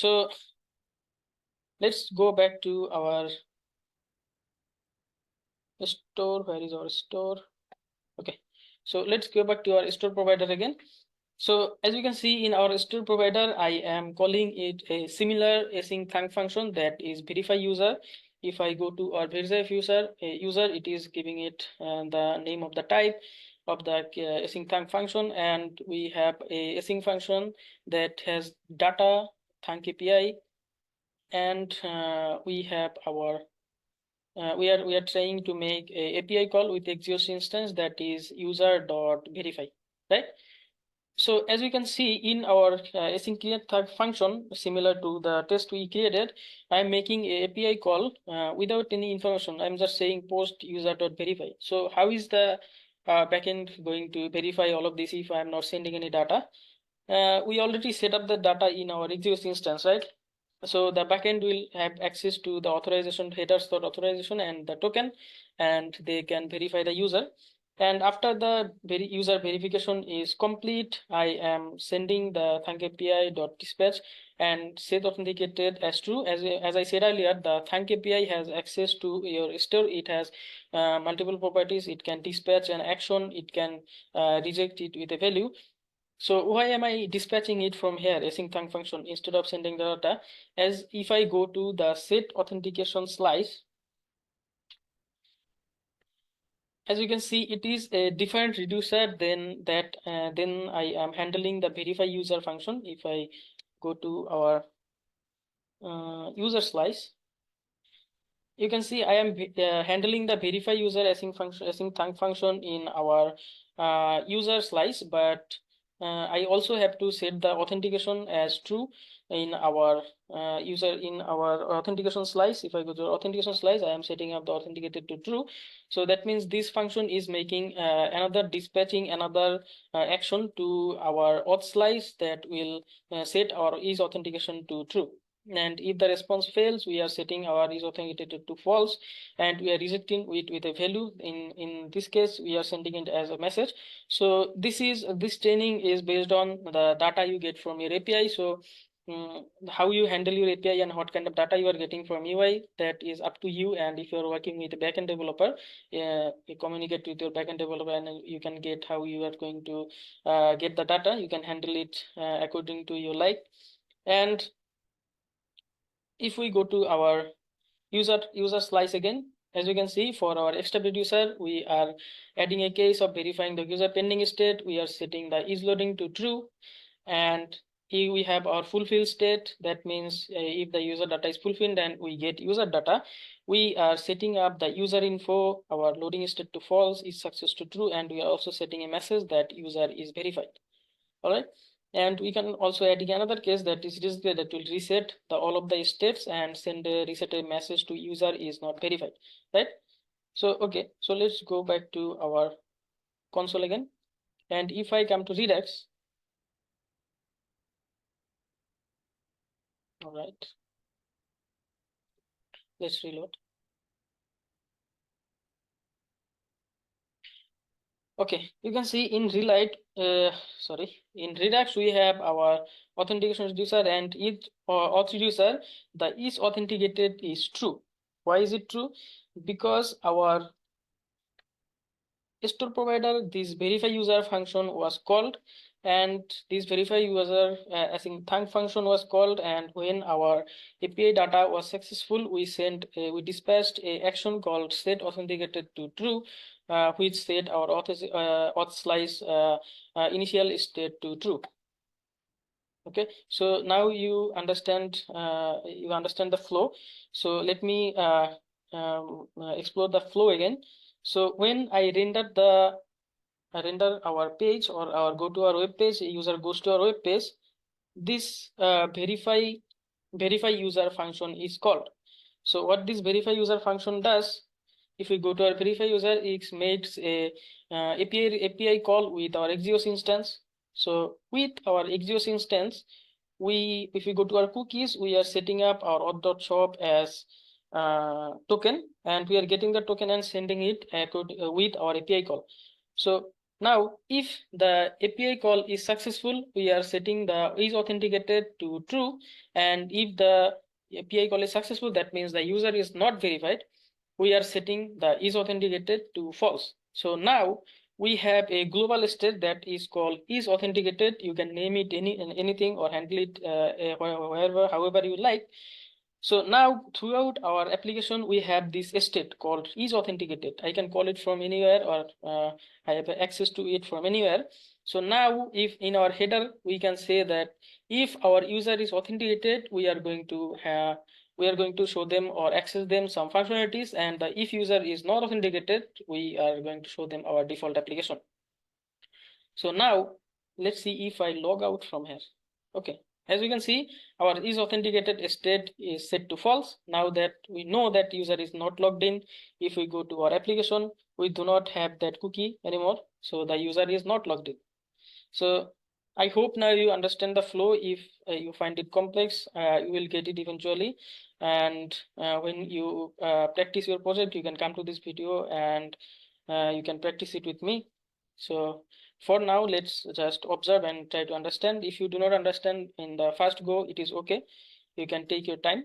So let's go back to our store. Where is our store? Okay, so let's go back to our store provider again. So as you can see in our store provider, I am calling it a similar async function that is verify user. If I go to our verify user, it is giving it the name of the type of the async function, and we have a async function that has data thunk API, and we have our we are trying to make a API call with exosinstance that is user.verify, right? So as we can see in our async function, similar to the test we created, I'm making a API call without any information. I'm just saying post user.verify. So how is the backend going to verify all of this if I'm not sending any data? We already set up the data in our exist instance, right? So the backend will have access to the authorization headers.authorization and the token, and they can verify the user. And after the user verification is complete, I am sending the thunk API.dispatch and set authenticated as true. As I said earlier, the thunk API has access to your store. It has multiple properties. It can dispatch an action. It can reject it with a value. So why am I dispatching it from here, async thunk function, instead of sending the data? As if I go to the set authentication slice, as you can see, it is a different reducer than that. Then I am handling the verify user function. If I go to our user slice, you can see I am handling the verify user async thunk function in our user slice, but I also have to set the authentication as true in our authentication slice. If I go to authentication slice, I am setting up the authenticated to true. So that means this function is making another dispatching another action to our auth slice that will set our is authentication to true. And if the response fails, we are setting our is authenticated to false, and we are rejecting it with a value. In this case, we are sending it as a message. So this training is based on the data you get from your API. So how you handle your API and what kind of data you are getting from UI, that is up to you. And if you are working with a backend developer, you communicate with your backend developer, and you can get how you are going to get the data. You can handle it according to your like. And if we go to our user slice again, as you can see, for our extra reducer, we are adding a case of verifying the user pending state. We are setting the is loading to true, and here we have our fulfill state. That means if the user data is fulfilled and we get user data, we are setting up the user info, our loading state to false, is success to true, and we are also setting a message that user is verified. All right. And we can also add another case that is that will reset all of the states and send a reset a message to user is not verified, right? So okay, so let's go back to our console again, and if I come to Redux, all right, let's reload. Okay, you can see in in Redux we have our authentication reducer, and each auth reducer, the is authenticated is true. Why is it true? Because our store provider, this verify user function was called, and this verify user async thunk function was called, and when our API data was successful, we dispatched a action called set authenticated to true, which set our auth slice initial state to true. Okay, so now you understand the flow. So let me explore the flow again. So when I render our page, or our go to our web page, user goes to our web page, this verify user function is called. So what this verify user function does, if we go to our verify user, it makes a API call with our Axios instance. So with our Axios instance, if we go to our cookies, we are setting up our auth.shop as token, and we are getting the token and sending it with our API call. So Now, if the API call is successful, we are setting the is authenticated to true. And if the API call is successful, that means the user is not verified. We are setting the is authenticated to false. So now we have a global state that is called is authenticated. You can name it anything or handle it wherever, however you like. So now throughout our application, we have this state called is authenticated. I can call it from anywhere, or I have access to it from anywhere. So now if in our header, we can say that if our user is authenticated, we are going to show them or access them some functionalities, and if user is not authenticated, we are going to show them our default application. So now let's see if I log out from here. Okay, as you can see, our is authenticated state is set to false. Now that we know that user is not logged in, if we go to our application, we do not have that cookie anymore. So the user is not logged in. So I hope now you understand the flow. If you find it complex, you will get it eventually. And when you practice your project, you can come to this video and you can practice it with me. So for now, let's just observe and try to understand. If you do not understand in the first go, it is okay. You can take your time.